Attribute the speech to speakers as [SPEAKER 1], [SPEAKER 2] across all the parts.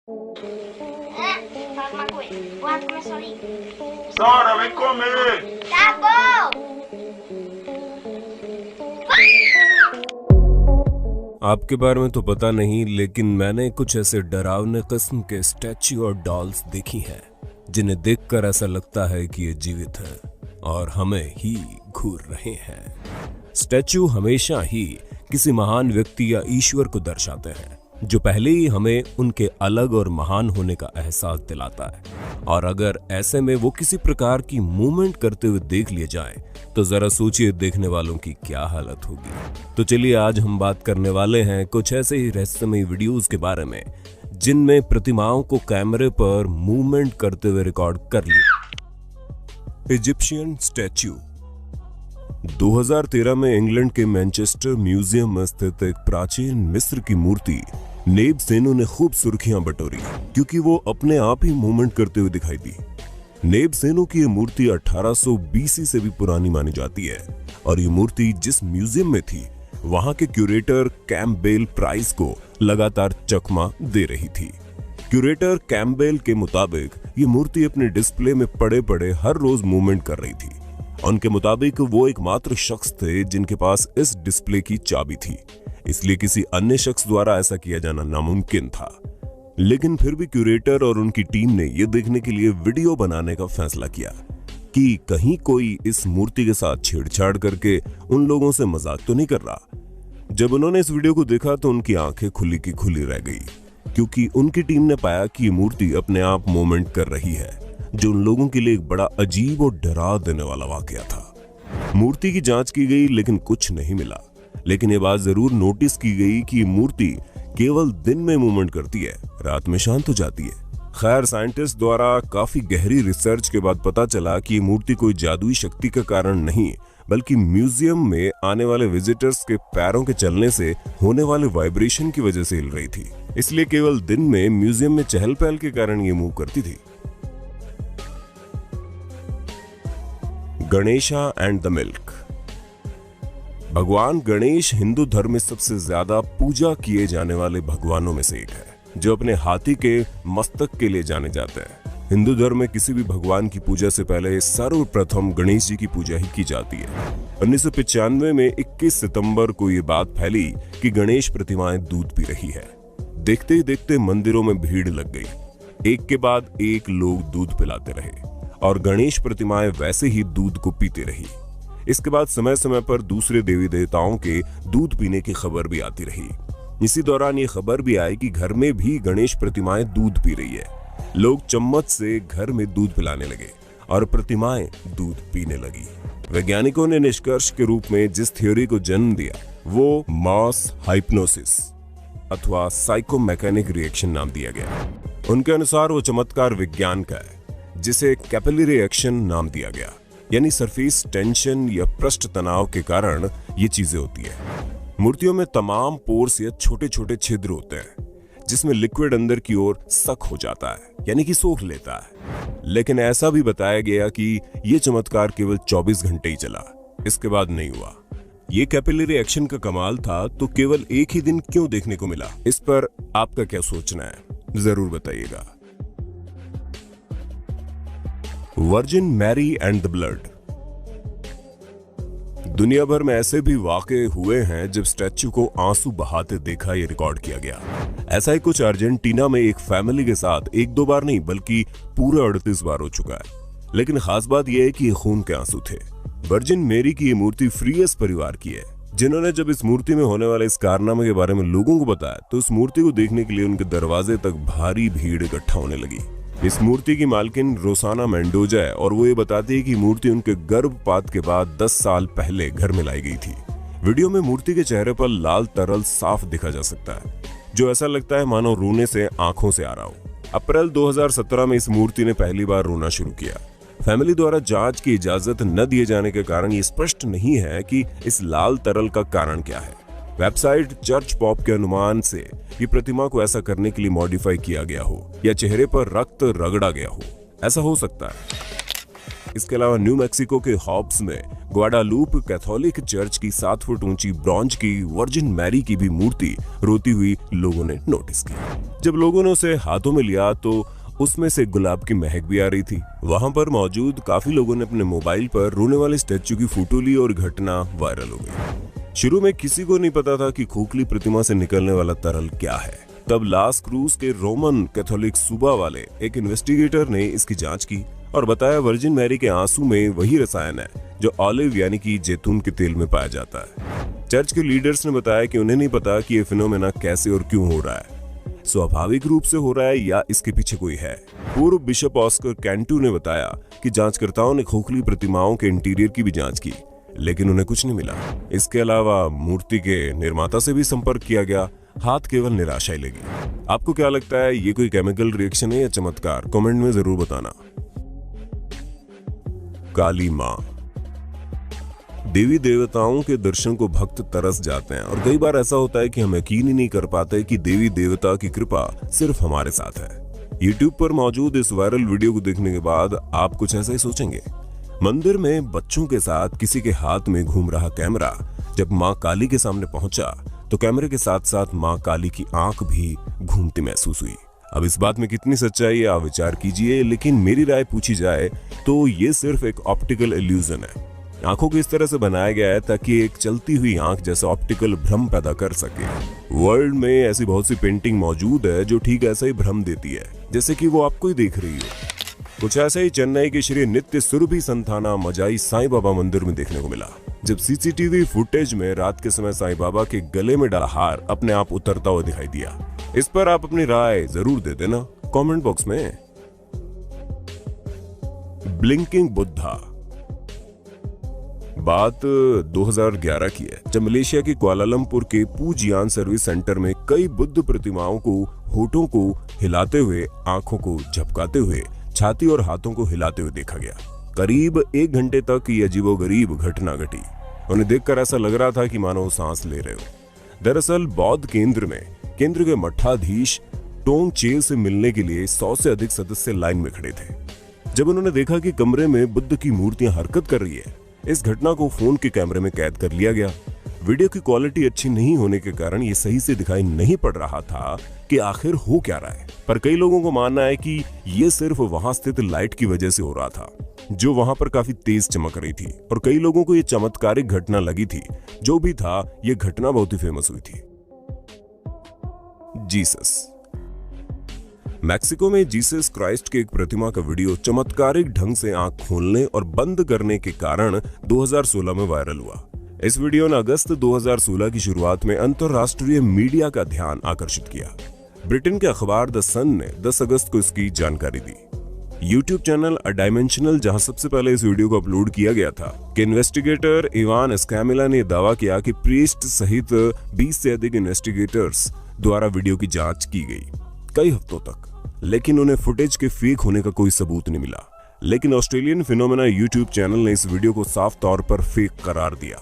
[SPEAKER 1] Fala uma coisa. O rato começou ali.
[SPEAKER 2] Sara, vem comer!
[SPEAKER 1] Tá bom!
[SPEAKER 3] आपके बारे में तो पता नहीं, लेकिन मैंने कुछ ऐसे डरावने किस्म के स्टैच्यू और डॉल्स देखी हैं जिन्हें देखकर ऐसा लगता है कि ये जीवित हैं और हमें ही घूर रहे हैं। स्टैच्यू हमेशा ही किसी महान व्यक्ति या ईश्वर को दर्शाते हैं जो पहले ही हमें उनके अलग और महान होने का एहसास दिलाता है। और अगर ऐसे में वो किसी प्रकार की मूवमेंट करते हुए देख लिए जाएं, तो जरा सोचिए देखने वालों की क्या हालत होगी। तो चलिए आज हम बात करने वाले हैं कुछ ऐसे ही रहस्यमयी वीडियोस के बारे में जिनमें प्रतिमाओं को कैमरे पर मूवमेंट करते हुए रिकॉर्ड कर लिया। इजिप्शियन स्टैच्यू 2013 में इंग्लैंड के मैनचेस्टर म्यूजियम में स्थित एक प्राचीन मिस्र की मूर्ति नेब सेनो ने खूब सुर्खियां बटोरी क्योंकि वो अपने आप ही मूवमेंट करते हुए दिखाई दी। नेब सेनो की ये मूर्ति 1800 बीसी से भी पुरानी मानी जाती है और ये मूर्ति जिस म्यूजियम में थी वहां के क्यूरेटर कैम्पबेल प्राइस को लगातार चकमा दे रही थी। क्यूरेटर कैम्पबेल के मुताबिक ये मूर्ति अपने डिस्प्ले में पड़े पड़े हर रोज मूवमेंट कर रही थी। उनके मुताबिक वो एकमात्र शख्स थे जिनके पास इस डिस्प्ले की चाबी थी, इसलिए किसी अन्य शख्स द्वारा ऐसा किया जाना नामुमकिन था। लेकिन फिर भी क्यूरेटर और उनकी टीम ने यह देखने के लिए वीडियो बनाने का फैसला किया कि कहीं कोई इस मूर्ति के साथ छेड़छाड़ करके उन लोगों से मजाक तो नहीं कर रहा। जब उन्होंने इस वीडियो को देखा तो उनकी आंखें खुली की खुली रह गई क्योंकि उनकी टीम ने पाया कि ये मूर्ति अपने आप मूवमेंट कर रही है, जो उन लोगों के लिए एक बड़ा अजीब और डरा देने वाला वाकया था। मूर्ति की जांच की गई लेकिन कुछ नहीं मिला, लेकिन ये बात जरूर नोटिस की गई कि ये मूर्ति केवल दिन में मूवमेंट करती है, रात में शांत हो जाती है। खैर, साइंटिस्ट द्वारा काफी गहरी रिसर्च के बाद पता चला कि ये मूर्ति कोई जादुई शक्ति का कारण नहीं बल्कि म्यूजियम में आने वाले विजिटर्स के पैरों के चलने से होने वाले वाइब्रेशन की वजह से हिल रही थी, इसलिए केवल दिन में म्यूजियम में चहल पहल के कारण ये मूव करती थी। Ganesha and the milk. भगवान गणेश हिंदू धर्म में सबसे ज्यादा पूजा किए जाने वाले भगवानों में से एक है, जो अपने हाथी के मस्तक के लिए जाने जाते हैं। हिंदू धर्म में किसी भी भगवान की पूजा से पहले सर्वप्रथम गणेश जी की पूजा ही की जाती है। 1995 में 21 सितंबर को ये बात फैली कि गणेश प्रतिमाएं दूध पी रही है। देखते ही देखते मंदिरों में भीड़ लग गई। एक के बाद एक लोग दूध पिलाते रहे और गणेश प्रतिमाएं वैसे ही दूध को पीते रही। इसके बाद समय समय पर दूसरे देवी देवताओं के दूध पीने की खबर भी आती रही। इसी दौरान ये खबर भी आई कि घर में भी गणेश प्रतिमाएं दूध पी रही है। लोग चम्मच से घर में दूध पिलाने लगे और प्रतिमाएं दूध पीने लगी। वैज्ञानिकों ने निष्कर्ष के रूप में जिस थ्योरी को जन्म दिया वो मास हाइप्नोसिस अथवा साइकोमैकेनिक रिएक्शन नाम दिया गया। उनके अनुसार वो चमत्कार विज्ञान का है जिसे कैपिलरी एक्शन नाम दिया गया, यानी सरफेस टेंशन या पृष्ठ तनाव के कारण ये चीजें होती है। मूर्तियों में तमाम पोर्स या छोटे छोटे छिद्र होते हैं जिसमें लिक्विड अंदर की ओर सक हो जाता है, यानी कि सोख लेता है। लेकिन ऐसा भी बताया गया कि ये चमत्कार केवल 24 घंटे ही चला, इसके बाद नहीं हुआ। ये कैपिलरी एक्शन का कमाल था, तो केवल एक ही दिन क्यों देखने को मिला? इस पर आपका क्या सोचना है, जरूर बताइएगा। Virgin Mary and the blood. दुनिया भर में ऐसे भी वाकये हुए हैं जब स्टैच्यू को आंसू बहाते देखा ये रिकॉर्ड किया गया। ऐसा ही कुछ अर्जेंटीना में एक फैमिली के साथ एक दो बार नहीं बल्कि पूरे 38 बार हो चुका है। लेकिन खास बात यह है कि ये खून के आंसू थे। वर्जिन मैरी की ये मूर्ति फ्रीएस परिवार की है, जिन्होंने जब इस मूर्ति में होने वाले इस कारनामे के बारे में लोगों को बताया तो इस मूर्ति को देखने के लिए उनके दरवाजे तक भारी भीड़ इकट्ठा होने लगी। इस मूर्ति की मालकिन रोसाना मेंडोजा है और वो ये बताती है कि मूर्ति उनके गर्भपात के बाद 10 साल पहले घर में लाई गई थी। वीडियो में मूर्ति के चेहरे पर लाल तरल साफ दिखा जा सकता है, जो ऐसा लगता है मानो रोने से आंखों से आ रहा हो। अप्रैल 2017 में इस मूर्ति ने पहली बार रोना शुरू किया। फैमिली द्वारा जांच की इजाजत न दिए जाने के कारण ये स्पष्ट नहीं है कि इस लाल तरल का कारण क्या है। वेबसाइट चर्च पॉप के अनुमान से ये प्रतिमा को ऐसा करने के लिए मॉडिफाई किया गया हो या चेहरे पर रक्त रगड़ा गया हो, ऐसा हो सकता है। इसके अलावा न्यू मैक्सिको के हॉब्स में ग्वाडालूप कैथोलिक चर्च की 7 फुट ऊंची ब्रॉन्ज की वर्जिन मैरी की भी मूर्ति रोती हुई लोगों ने नोटिस की। जब लोगों ने उसे हाथों में लिया तो उसमें से गुलाब की महक भी आ रही थी। वहां पर मौजूद काफी लोगों ने अपने मोबाइल पर रोने वाले स्टैच्यू की फोटो ली और घटना वायरल हो गई। शुरू में किसी को नहीं पता था कि खोखली प्रतिमा से निकलने वाला तरल क्या है। तब लास क्रूज के रोमन कैथोलिक सूबा वाले एक इन्वेस्टिगेटर ने इसकी जांच की और बताया वर्जिन मैरी के आंसू में वही रसायन है जो ऑलिव यानी कि जैतून के तेल में पाया जाता है। चर्च के लीडर्स ने बताया कि उन्हें नहीं पता कि ये फिनोमेना कैसे और क्यों हो रहा है, स्वाभाविक रूप से हो रहा है या इसके पीछे कोई है। पूर्व बिशप ऑस्कर कैंटू ने बताया कि जांचकर्ताओं ने खोखली प्रतिमाओं के इंटीरियर की भी जांच की, लेकिन उन्हें कुछ नहीं मिला। इसके अलावा मूर्ति के निर्माता से भी संपर्क किया गया, हाथ केवल निराशा ही लगी। आपको क्या लगता है, ये कोई केमिकल रिएक्शन है या चमत्कार? कमेंट में जरूर बताना। काली मां। देवी देवताओं के दर्शन को भक्त तरस जाते हैं और कई बार ऐसा होता है कि हम यकीन ही नहीं कर पाते कि देवी देवता की कृपा सिर्फ हमारे साथ है। YouTube पर मौजूद इस वायरल वीडियो को देखने के बाद आप कुछ ऐसा ही सोचेंगे। मंदिर में बच्चों के साथ किसी के हाथ में घूम रहा कैमरा जब मां काली के सामने पहुंचा तो कैमरे के साथ साथ मां काली की आंख भी घूमती महसूस हुई। अब इस बात में कितनी सच्चाई है आप विचार कीजिए, लेकिन मेरी राय पूछी जाए तो ये सिर्फ एक ऑप्टिकल इल्यूजन है। आंखों को इस तरह से बनाया गया है ताकि एक चलती हुई आंख जैसा ऑप्टिकल भ्रम पैदा कर सके। वर्ल्ड में ऐसी बहुत सी पेंटिंग मौजूद है जो ठीक ऐसा ही भ्रम देती है, जैसे कि वो आपको ही देख रही हो। कुछ ऐसा ही चेन्नई के श्री नित्य सुरभि संथाना मजाई साईं बाबा मंदिर में देखने को मिला, जब सीसीटीवी फुटेज में रात के समय साईं बाबा के गले में डाला हार अपने आप उतरता हुआ दिखाई दिया। इस पर आप अपनी राय जरूर दे देना कमेंट बॉक्स में। ब्लिंकिंग बुद्धा। बात 2011 की है, जब मलेशिया के कुआलालंपुर के पूजियान सर्विस सेंटर में कई बुद्ध प्रतिमाओं को होठों को हिलाते हुए, आंखों को झपकाते हुए, छाती और हाथों को हिलाते हुए देखा गया। करीब 1 घंटे तक ये अजीबोगरीब घटना घटी। उन्हें देखकर ऐसा लग रहा था कि मानो वो सांस ले रहे हो। दरअसल बौद्ध केंद्र में केंद्र के मठाधीश टोंग चेल से मिलने के लिए 100 से अधिक सदस्य लाइन में खड़े थे। जब उन्होंने देखा कि कमरे में बुद्ध की मूर्तियां हरकत कर रही है, इस घटना को फोन के कैमरे में कैद कर लिया गया। वीडियो की क्वालिटी अच्छी नहीं होने के कारण ये सही से दिखाई नहीं पड़ रहा था कि आखिर हो क्या रहा है, पर कई लोगों को मानना है कि ये सिर्फ वहां स्थित लाइट की वजह से हो रहा था, जो वहां पर काफी तेज चमक रही थी, और कई लोगों को ये चमत्कारिक घटना लगी थी। जो भी था, ये घटना बहुत ही फेमस हुई थी। जीसस। मैक्सिको में जीसस क्राइस्ट की एक प्रतिमा का वीडियो चमत्कारिक ढंग से आंख खोलने और बंद करने के कारण 2016 में वायरल हुआ। इस वीडियो ने अगस्त 2016 की शुरुआत में अंतरराष्ट्रीय मीडिया का ध्यान आकर्षित किया। ब्रिटेन के अखबार द सन ने 10 अगस्त को इसकी जानकारी दी। YouTube चैनल अ डायमेंशनल, जहां सबसे पहले इस वीडियो को अपलोड किया गया था, कि इन्वेस्टिगेटर इवान एस्कैमिला ने दावा किया कि प्रीस्ट सहित 20 से अधिक इन्वेस्टिगेटर्स द्वारा वीडियो की जांच की गई कई हफ्तों तक, लेकिन उन्हें फुटेज के फेक होने का कोई सबूत नहीं मिला। लेकिन ऑस्ट्रेलियन फिनोमेना YouTube चैनल ने इस वीडियो को साफ तौर पर फेक करार दिया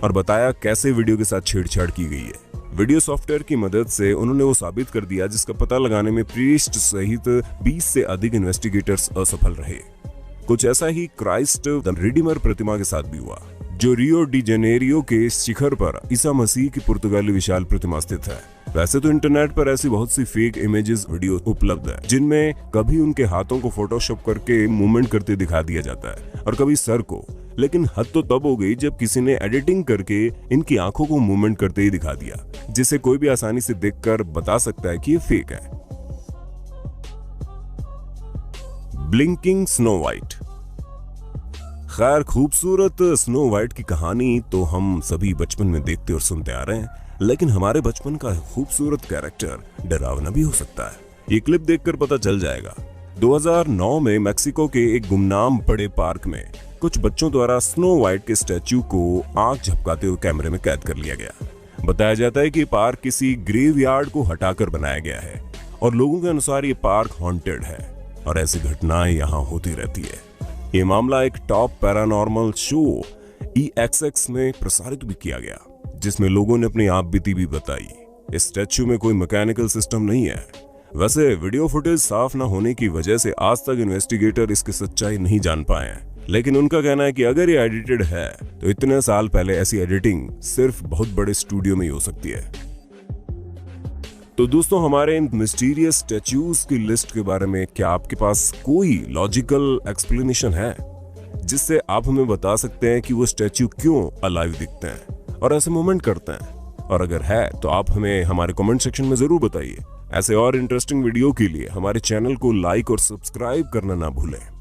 [SPEAKER 3] और बताया कैसे वीडियो के साथ छेड़छाड़ की गई है। वीडियो सॉफ्टवेयर की मदद से उन्होंने वो साबित कर दिया जिसका पता लगाने में प्रीस्ट सहित 20 से अधिक इन्वेस्टिगेटर्स असफल रहे। कुछ ऐसा ही क्राइस्ट द रिडीमर प्रतिमा के साथ भी हुआ, जो रियो डी जेनेरियो के शिखर पर ईसा मसीह की पुर्तगाली विशाल प्रतिमा स्थित है। वैसे तो इंटरनेट पर ऐसी बहुत सी फेक इमेजेस वीडियो उपलब्ध है, जिनमें कभी उनके हाथों को फोटोशॉप करके मूवमेंट करते दिखा दिया जाता है और कभी सर को, लेकिन हद तो तब हो गई जब किसी ने एडिटिंग करके इनकी आंखों को मूवमेंट करते ही दिखा दिया, जिसे कोई भी आसानी से देखकर बता सकता है कि ये फेक है। Blinking snow white. खैर, खूबसूरत स्नो व्हाइट की कहानी तो हम सभी बचपन में देखते और सुनते आ रहे हैं, लेकिन हमारे बचपन का खूबसूरत कैरेक्टर डरावना भी हो सकता है। ये क्लिप देखकर पता चल जाएगा। 2009 में मैक्सिको के एक गुमनाम बड़े पार्क में कुछ बच्चों द्वारा स्नो व्हाइट के स्टैच्यू को आंख झपकाते हुए कैमरे में कैद कर लिया गया। बताया जाता है कि पार्क किसी ग्रेवयार्ड को हटाकर बनाया गया है और लोगों के अनुसार ये पार्क हॉन्टेड है और ऐसी घटनाएं यहाँ होती रहती है। ये मामला एक टॉप पैरानॉर्मल शो EXX में प्रसारित भी किया गया, जिसमें लोगों ने अपनी आप बीती भी बताई। इस स्टैच्यू में कोई मैकेनिकल सिस्टम नहीं है। वैसे वीडियो फुटेज साफ न होने की वजह से आज तक इन्वेस्टिगेटर इसकी सच्चाई नहीं जान पाए हैं। लेकिन उनका कहना है कि अगर ये एडिटेड है तो इतने साल पहले ऐसी एडिटिंग सिर्फ बहुत बड़े स्टूडियो में ही हो सकती है। तो दोस्तों, हमारे इन मिस्टीरियस स्टैच्यूज की लिस्ट के बारे में क्या आपके पास कोई लॉजिकल एक्सप्लेनेशन है जिससे आप हमें बता सकते हैं कि वो स्टैच्यू क्यों अलाइव दिखते हैं और ऐसे मूवमेंट करते हैं? और अगर है तो आप हमें हमारे कमेंट सेक्शन में जरूर बताइए। ऐसे और इंटरेस्टिंग वीडियो के लिए हमारे चैनल को लाइक और सब्सक्राइब करना ना भूलें।